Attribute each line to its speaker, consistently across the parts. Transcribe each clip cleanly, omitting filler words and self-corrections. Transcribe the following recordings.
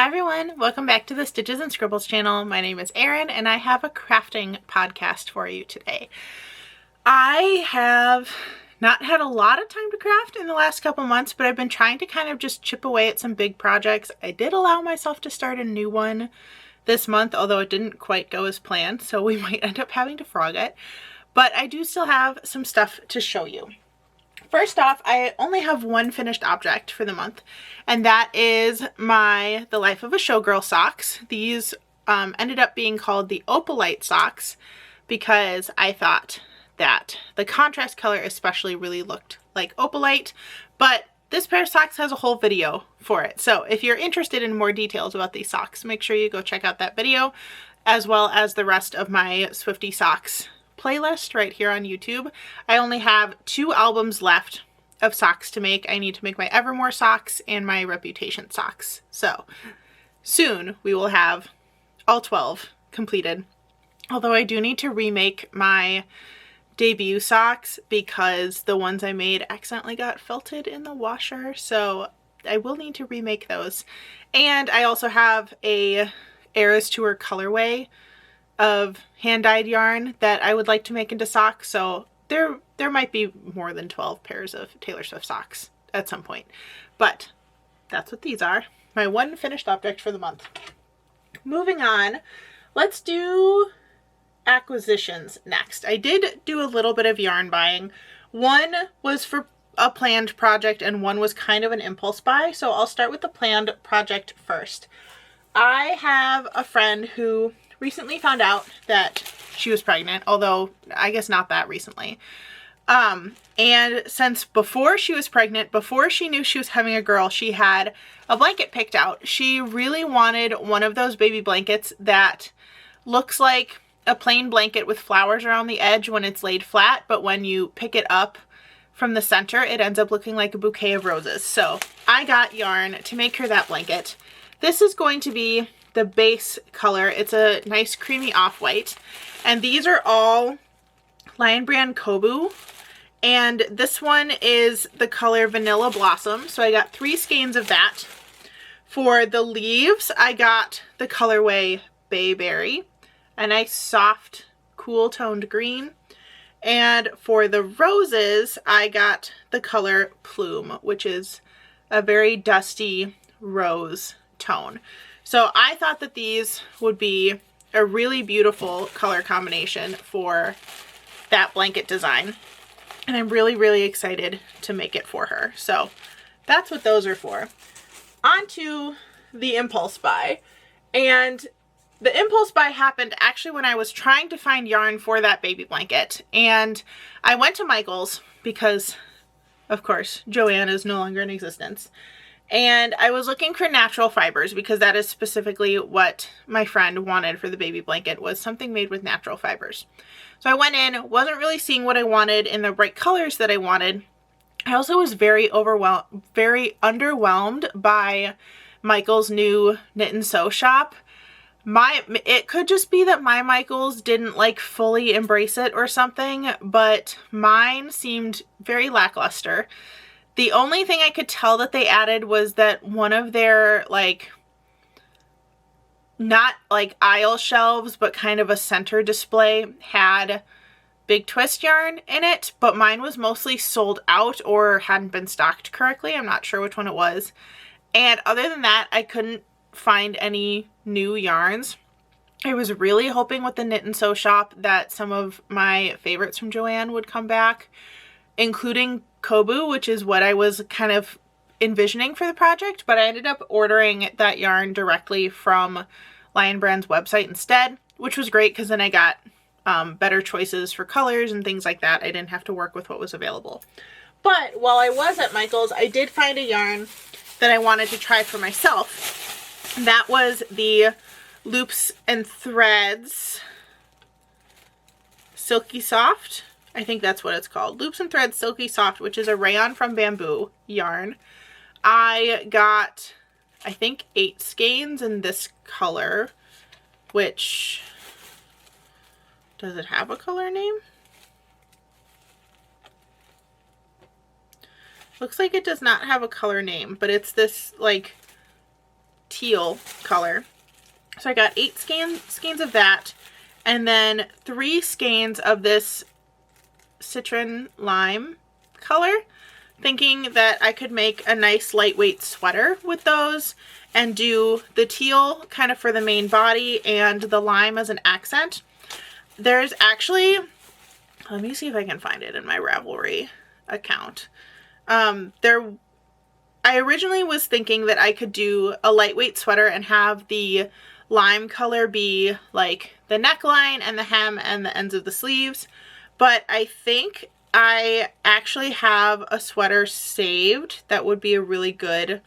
Speaker 1: Hi everyone, welcome back to the Stitches and Scribbles channel. My name is Erin and I have a crafting podcast for you today. I have not had a lot of time to craft in the last couple months, but I've been trying to kind of just chip away at some big projects. I did allow myself to start a new one this month, although it didn't quite go as planned, so we might end up having to frog it. But I do still have some stuff to show you. First off, I only have one finished object for the month, and that is my The Life of a Showgirl socks. These ended up being called the Opalite socks because I thought that the contrast color especially really looked like opalite, but this pair of socks has a whole video for it. So if you're interested in more details about these socks, make sure you go check out that video, as well as the rest of my Swifty socks playlist right here on YouTube. I only have 2 albums left of socks to make. I need to make my Evermore socks and my Reputation socks. So soon we will have all 12 completed. Although I do need to remake my debut socks because the ones I made accidentally got felted in the washer. So I will need to remake those. And I also have a Eras Tour colorway of hand-dyed yarn that I would like to make into socks, so there might be more than 12 pairs of Taylor Swift socks at some point. But that's what these are. My one finished object for the month. Moving on, let's do acquisitions next. I did do a little bit of yarn buying. One was for a planned project and one was kind of an impulse buy, so I'll start with the planned project first. I have a friend who recently found out that she was pregnant, although I guess not that recently. And since before she was pregnant, before she knew she was having a girl, she had a blanket picked out. She really wanted one of those baby blankets that looks like a plain blanket with flowers around the edge when it's laid flat, but when you pick it up from the center, it ends up looking like a bouquet of roses. So I got yarn to make her that blanket. This is going to be the base color. It's a nice creamy off-white, and these are all Lion Brand Kobu, and this one is the color Vanilla Blossom, so I got 3 skeins of that. For the leaves, I got the colorway Bayberry, a nice soft cool toned green, and for the roses I got the color Plume, which is a very dusty rose tone. So I thought that these would be a really beautiful color combination for that blanket design. And I'm really, really excited to make it for her. So that's what those are for. On to the impulse buy. And the impulse buy happened actually when I was trying to find yarn for that baby blanket. And I went to Michael's because, of course, Joanne is no longer in existence. And I was looking for natural fibers because that is specifically what my friend wanted for the baby blanket, was something made with natural fibers. So I went in, wasn't really seeing what I wanted in the bright colors that I wanted. I also was very underwhelmed by Michael's new knit and sew shop. It could just be that my Michael's didn't like fully embrace it or something, but mine seemed very lackluster. The only thing I could tell that they added was that one of their, like, not like aisle shelves, but kind of a center display had big twist yarn in it, but mine was mostly sold out or hadn't been stocked correctly. I'm not sure which one it was. And other than that, I couldn't find any new yarns. I was really hoping with the knit and sew shop that some of my favorites from Joanne would come back, including Kobu, which is what I was kind of envisioning for the project, but I ended up ordering that yarn directly from Lion Brand's website instead, which was great because then I got better choices for colors and things like that. I didn't have to work with what was available. But while I was at Michael's, I did find a yarn that I wanted to try for myself. That was the Loops and Threads Silky Soft. I think that's what it's called. Loops and Threads Silky Soft, which is a rayon from bamboo yarn. I got, I think, 8 skeins in this color, which, does it have a color name? Looks like it does not have a color name, but it's this like teal color. So I got 8 skeins of that, and then 3 skeins of this citron lime color, thinking that I could make a nice lightweight sweater with those and do the teal kind of for the main body and the lime as an accent. There's actually, let me see if I can find it in my Ravelry account. I originally was thinking that I could do a lightweight sweater and have the lime color be like the neckline and the hem and the ends of the sleeves, but I think I actually have a sweater saved that would be a really good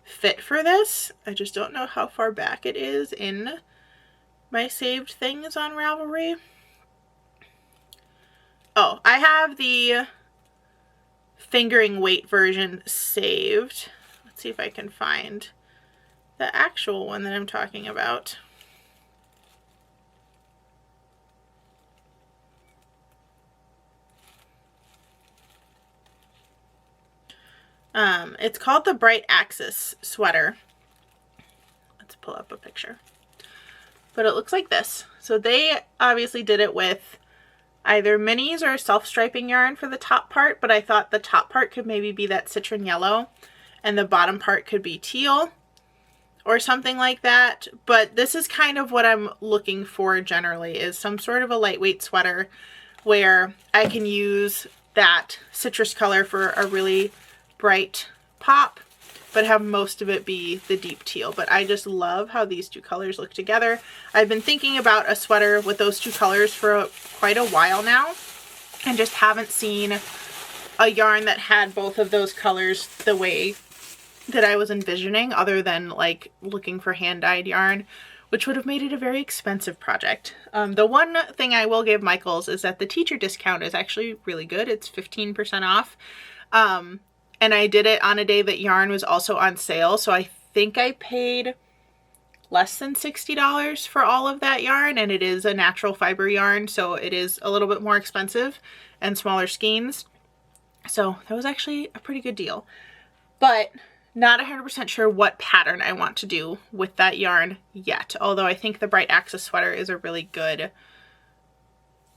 Speaker 1: fit for this. I just don't know how far back it is in my saved things on Ravelry. Oh, I have the fingering weight version saved. Let's see if I can find the actual one that I'm talking about. It's called the Bright Axis sweater. Let's pull up a picture. But it looks like this. So they obviously did it with either minis or self-striping yarn for the top part, but I thought the top part could maybe be that citron yellow and the bottom part could be teal or something like that. But this is kind of what I'm looking for generally, is some sort of a lightweight sweater where I can use that citrus color for a really bright pop, but have most of it be the deep teal. But I just love how these two colors look together. I've been thinking about a sweater with those two colors for quite a while now, and just haven't seen a yarn that had both of those colors the way that I was envisioning, other than like looking for hand-dyed yarn, which would have made it a very expensive project. The one thing I will give Michaels is that the teacher discount is actually really good. It's 15% off. And I did it on a day that yarn was also on sale, so I think I paid less than $60 for all of that yarn, and it is a natural fiber yarn, so it is a little bit more expensive and smaller skeins. So that was actually a pretty good deal. But not 100% sure what pattern I want to do with that yarn yet, although I think the Bright Axis sweater is a really good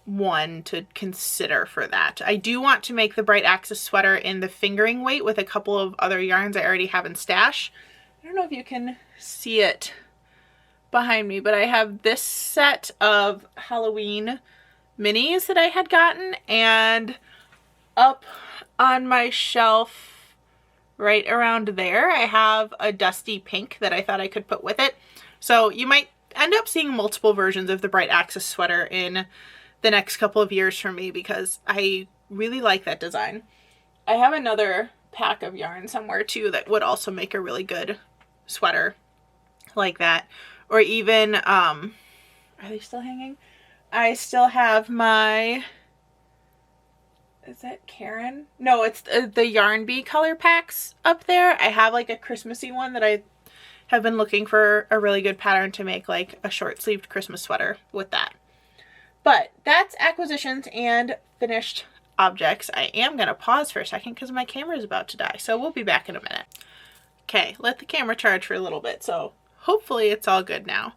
Speaker 1: one to consider for that. I do want to make the Bright Axis sweater in the fingering weight with a couple of other yarns I already have in stash. I don't know if you can see it behind me, but I have this set of Halloween minis that I had gotten, and up on my shelf right around there I have a dusty pink that I thought I could put with it. So you might end up seeing multiple versions of the Bright Axis sweater in the next couple of years from me, because I really like that design. I have another pack of yarn somewhere too that would also make a really good sweater like that. Or even, are they still hanging? I still have my, is that Karen? No, it's the Yarn Bee color packs up there. I have like a Christmassy one that I have been looking for a really good pattern to make like a short sleeved Christmas sweater with that. But that's acquisitions and finished objects. I am going to pause for a second because my camera is about to die, so we'll be back in a minute. Okay, let the camera charge for a little bit, so hopefully it's all good now.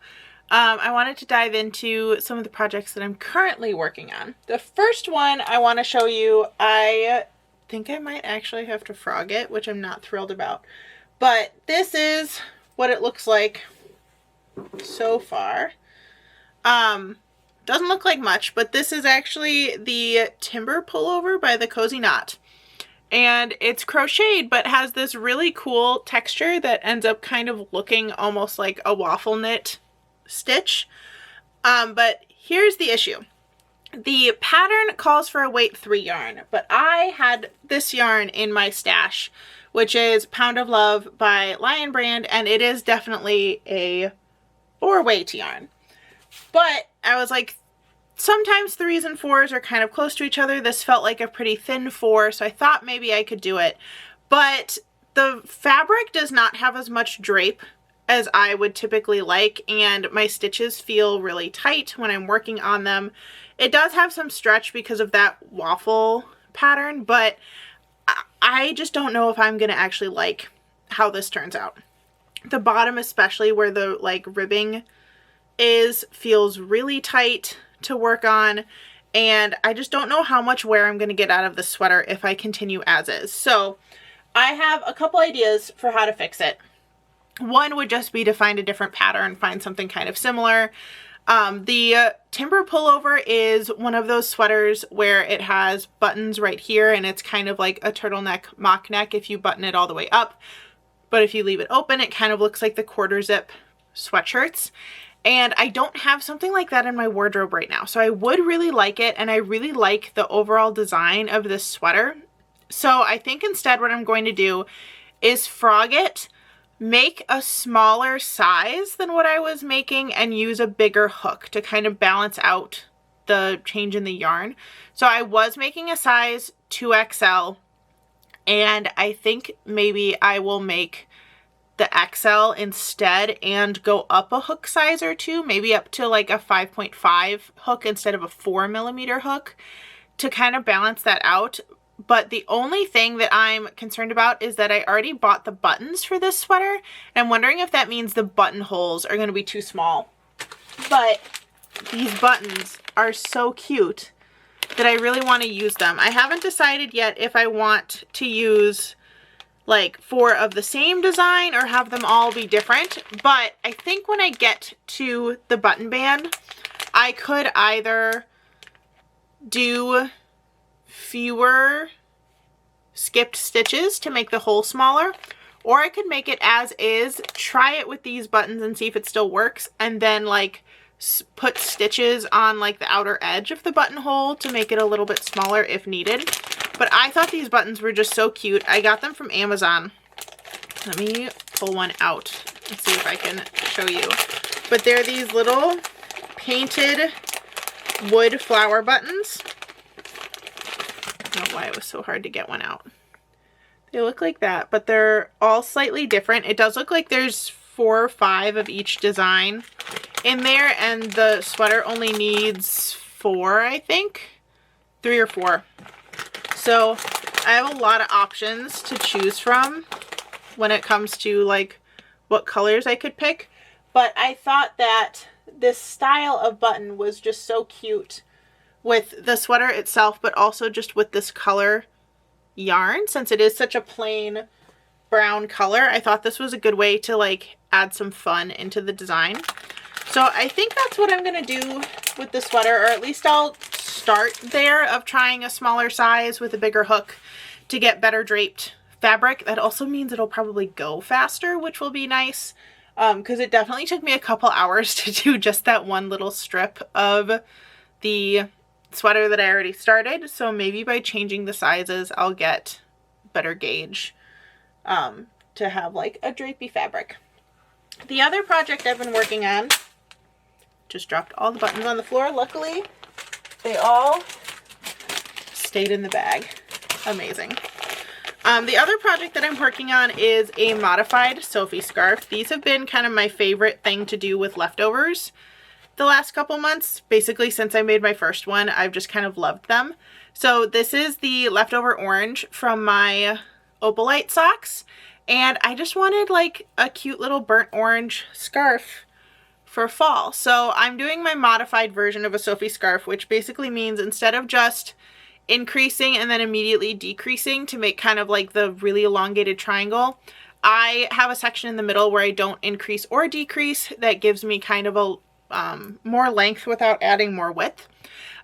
Speaker 1: I wanted to dive into some of the projects that I'm currently working on. The first one I want to show you, I think I might actually have to frog it, which I'm not thrilled about. But this is what it looks like so far. Doesn't look like much, but this is actually the Timber Pullover by the Cozy Knot. And it's crocheted, but has this really cool texture that ends up kind of looking almost like a waffle knit stitch. But here's the issue. The pattern calls for a weight 3 yarn, but I had this yarn in my stash, which is Pound of Love by Lion Brand, and it is definitely a 4-weight yarn. But I was like, sometimes 3s and 4s are kind of close to each other. This felt like a pretty thin 4, so I thought maybe I could do it. But the fabric does not have as much drape as I would typically like, and my stitches feel really tight when I'm working on them. It does have some stretch because of that waffle pattern, but I just don't know if I'm going to actually like how this turns out. The bottom, especially where the like ribbing is, feels really tight to work on, and I just don't know how much wear I'm going to get out of this sweater if I continue as is. So I have a couple ideas for how to fix it. One would just be to find a different pattern, find something kind of similar. The timber pullover is one of those sweaters where it has buttons right here, and it's kind of like a turtleneck mock neck if you button it all the way up. But if you leave it open, it kind of looks like the quarter zip sweatshirts. And I don't have something like that in my wardrobe right now. So I would really like it, and I really like the overall design of this sweater. So I think instead what I'm going to do is frog it, make a smaller size than what I was making, and use a bigger hook to kind of balance out the change in the yarn. So I was making a size 2XL, and I think maybe I will make the XL instead and go up a hook size or two, maybe up to like a 5.5 hook instead of a 4mm hook, to kind of balance that out. But the only thing that I'm concerned about is that I already bought the buttons for this sweater, and I'm wondering if that means the buttonholes are going to be too small. But these buttons are so cute that I really want to use them. I haven't decided yet if I want to use like 4 of the same design or have them all be different, but I think when I get to the button band, I could either do fewer skipped stitches to make the hole smaller, or I could make it as is, try it with these buttons and see if it still works, and then like put stitches on like the outer edge of the buttonhole to make it a little bit smaller if needed. But I thought these buttons were just so cute. I got them from Amazon. Let me pull one out and see if I can show you. But they're these little painted wood flower buttons. I don't know why it was so hard to get one out. They look like that, but they're all slightly different. It does look like there's 4 or 5 of each design in there, and the sweater only needs 4, I think. 3 or 4. So I have a lot of options to choose from when it comes to like what colors I could pick. But I thought that this style of button was just so cute with the sweater itself, but also just with this color yarn. Since it is such a plain brown color, I thought this was a good way to like add some fun into the design. So I think that's what I'm going to do with the sweater, or at least I'll start there of trying a smaller size with a bigger hook to get better draped fabric. That also means it'll probably go faster, which will be nice, because it definitely took me a couple hours to do just that one little strip of the sweater that I already started. So maybe by changing the sizes, I'll get better gauge to have like a drapey fabric. The other project I've been working on, just dropped all the buttons on the floor. Luckily, they all stayed in the bag. Amazing. The other project that I'm working on is a modified Sophie scarf. These have been kind of my favorite thing to do with leftovers the last couple months. Basically, since I made my first one, I've just kind of loved them. So this is the leftover orange from my Opalite socks, and I just wanted like a cute little burnt orange scarf for fall. So I'm doing my modified version of a Sophie scarf, which basically means instead of just increasing and then immediately decreasing to make kind of like the really elongated triangle, I have a section in the middle where I don't increase or decrease. That gives me kind of a more length without adding more width.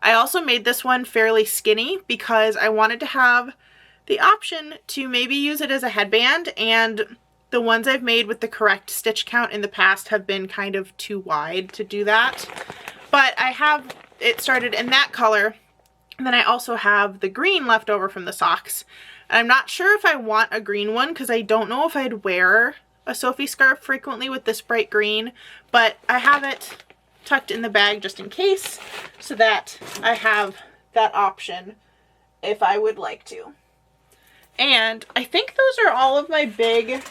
Speaker 1: I also made this one fairly skinny because I wanted to have the option to maybe use it as a headband, and the ones I've made with the correct stitch count in the past have been kind of too wide to do that. But I have it started in that color, and then I also have the green left over from the socks. And I'm not sure if I want a green one because I don't know if I'd wear a Sophie scarf frequently with this bright green, but I have it tucked in the bag just in case, so that I have that option if I would like to. And I think those are all of my big,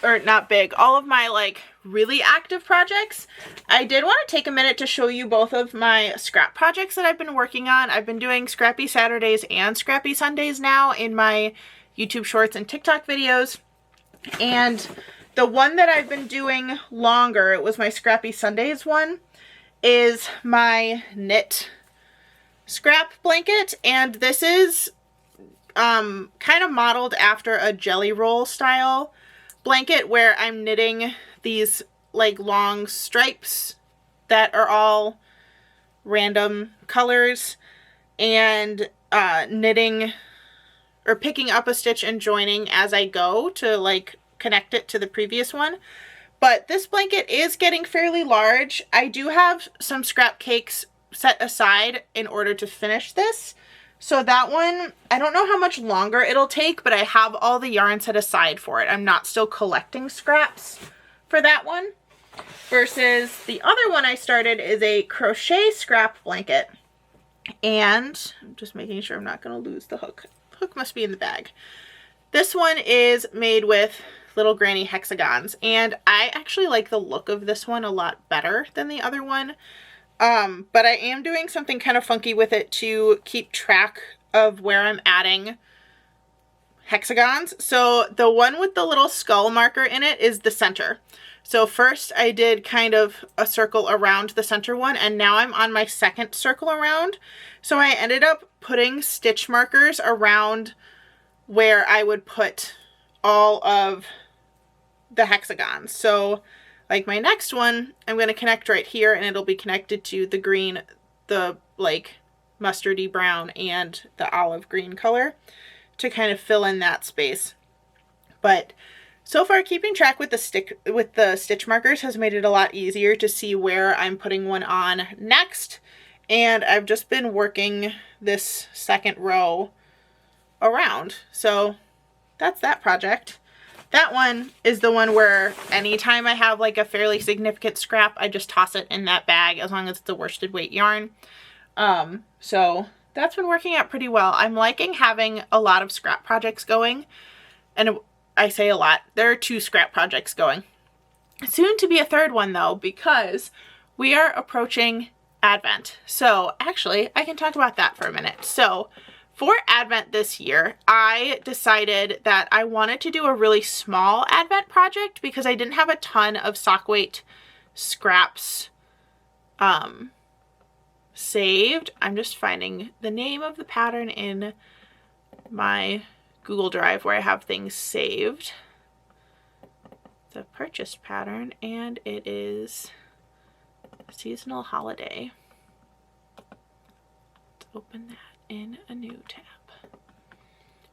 Speaker 1: or not big, all of my like really active projects. I did want to take a minute to show you both of my scrap projects that I've been working on. I've been doing Scrappy Saturdays and Scrappy Sundays now in my YouTube shorts and TikTok videos. And the one that I've been doing longer, it was my Scrappy Sundays one, is my knit scrap blanket. And this is kind of modeled after a jelly roll style blanket where I'm knitting these like long stripes that are all random colors and knitting or picking up a stitch and joining as I go to like connect it to the previous one. But this blanket is getting fairly large. I do have some scrap cakes set aside in order to finish this. So that one, I don't know how much longer it'll take, but I have all the yarn set aside for it. I'm not still collecting scraps for that one. Versus the other one I started is a crochet scrap blanket. And I'm just making sure I'm not going to lose the hook. Hook must be in the bag. This one is made with little granny hexagons, and I actually like the look of this one a lot better than the other one. But I am doing something kind of funky with it to keep track of where I'm adding hexagons. So the one with the little skull marker in it is the center. So first I did kind of a circle around the center one, and now I'm on my second circle around. So I ended up putting stitch markers around where I would put all of the hexagons. So like my next one, I'm going to connect right here, and it'll be connected to the green, the like mustardy brown, and the olive green color to kind of fill in that space. But so far, keeping track with the stitch markers has made it a lot easier to see where I'm putting one on next. And I've just been working this second row around. So that's that project. That one is the one where anytime I have like a fairly significant scrap, I just toss it in that bag as long as it's a worsted weight yarn. So that's been working out pretty well. I'm liking having a lot of scrap projects going, and I say a lot. There are 2 scrap projects going. Soon to be a third one though, because we are approaching Advent. So actually, I can talk about that for a minute. So for Advent this year, I decided that I wanted to do a really small Advent project because I didn't have a ton of sock weight scraps saved. I'm just finding the name of the pattern in my Google Drive where I have things saved. The purchase pattern, and it is seasonal holiday. Let's open that in a new tab.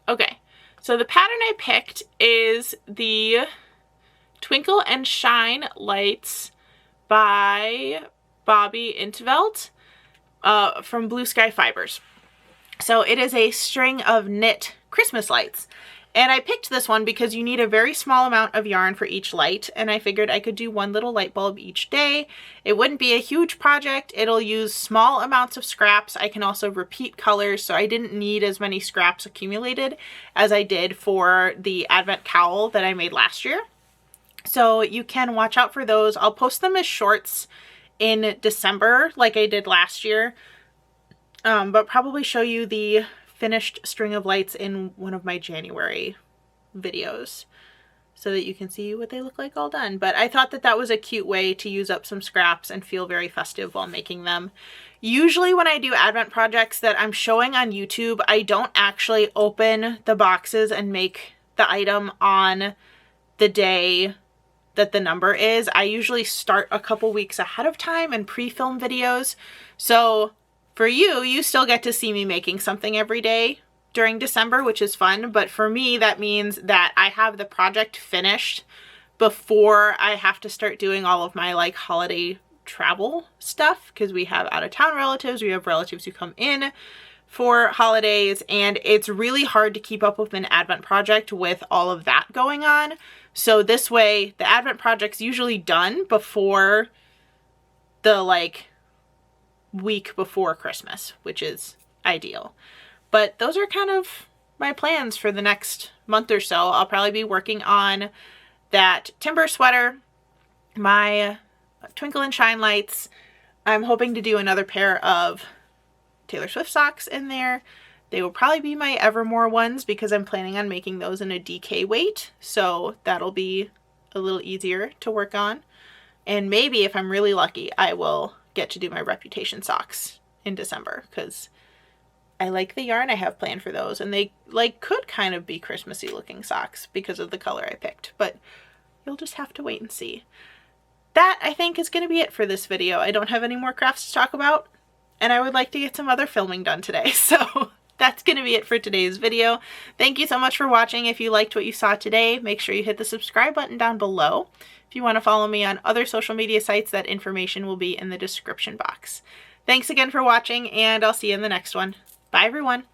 Speaker 1: Okay, so the pattern I picked is the Twinkle and Shine Lights by Bobby Intveld from Blue Sky Fibers. So it is a string of knit Christmas lights. And I picked this one because you need a very small amount of yarn for each light, and I figured I could do one little light bulb each day. It wouldn't be a huge project. It'll use small amounts of scraps. I can also repeat colors, so I didn't need as many scraps accumulated as I did for the Advent cowl that I made last year. So you can watch out for those. I'll post them as shorts in December like I did last year, but probably show you the finished string of lights in one of my January videos so that you can see what they look like all done. But I thought that that was a cute way to use up some scraps and feel very festive while making them. Usually when I do Advent projects that I'm showing on YouTube, I don't actually open the boxes and make the item on the day that the number is. I usually start a couple weeks ahead of time and pre-film videos. So for you, you still get to see me making something every day during December, which is fun. But for me, that means that I have the project finished before I have to start doing all of my like holiday travel stuff, because we have out of town relatives, we have relatives who come in for holidays, and it's really hard to keep up with an Advent project with all of that going on. So this way, the Advent project's usually done before the like week before Christmas, which is ideal. But those are kind of my plans for the next month or so. I'll probably be working on that timber sweater, my Twinkle and Shine lights. I'm hoping to do another pair of Taylor Swift socks in there. They will probably be my Evermore ones because I'm planning on making those in a DK weight, so that'll be a little easier to work on. And maybe if I'm really lucky, I will get to do my Reputation socks in December because I like the yarn I have planned for those, and they like could kind of be Christmassy looking socks because of the color I picked, but you'll just have to wait and see. That, I think, is going to be it for this video. I don't have any more crafts to talk about, and I would like to get some other filming done today, so that's going to be it for today's video. Thank you so much for watching. If you liked what you saw today, make sure you hit the subscribe button down below. If you want to follow me on other social media sites, that information will be in the description box. Thanks again for watching, and I'll see you in the next one. Bye, everyone.